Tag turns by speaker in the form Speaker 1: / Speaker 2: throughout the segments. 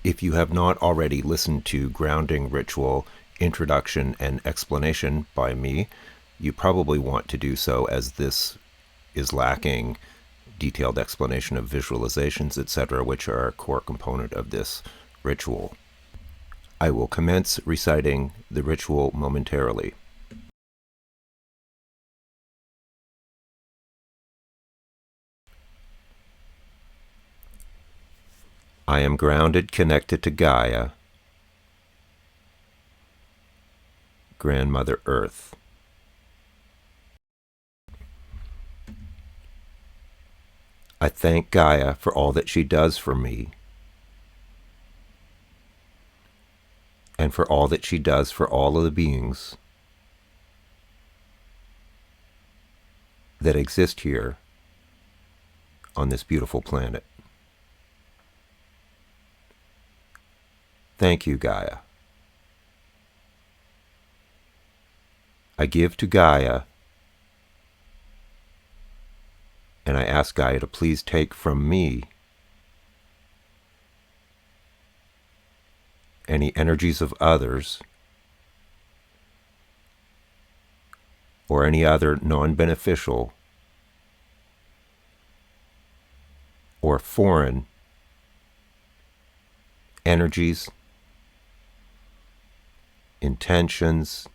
Speaker 1: If you have not already listened to Grounding Ritual Introduction and Explanation by me, you probably want to do so, as this is lacking detailed explanation of visualizations, etc., which are a core component of this ritual. I will commence reciting the ritual momentarily. I am grounded, connected to Gaia, Grandmother Earth. I thank Gaia for all that she does for me, and for all that she does for all of the beings that exist here on this beautiful planet. Thank you, Gaia. I give to Gaia, and I ask Gaia to please take from me any energies of others or any other non-beneficial or foreign energies, intentions,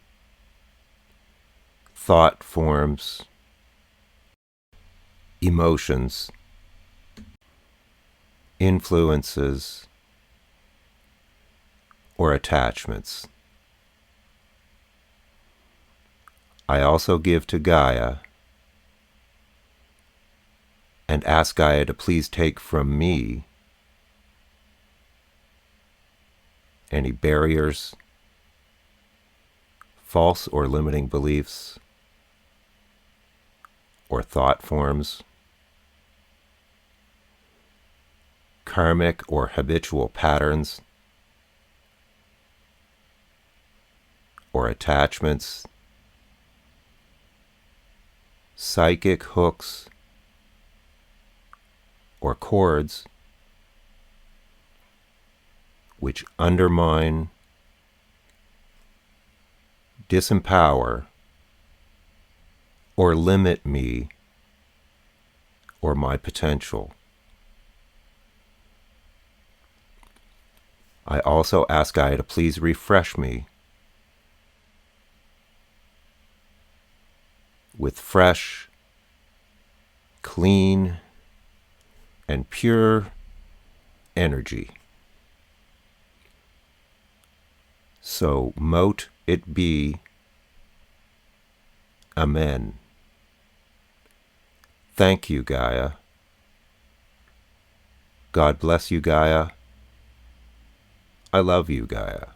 Speaker 1: thought forms, emotions, influences, or attachments. I also give to Gaia and ask Gaia to please take from me any barriers, false or limiting beliefs, or thought forms, karmic or habitual patterns, or attachments, psychic hooks, or cords which undermine, disempower, or limit me or my potential. I also ask Gaia to please refresh me with fresh, clean, and pure energy. So mote it be. Amen. Thank you, Gaia. God bless you, Gaia. I love you, Gaia.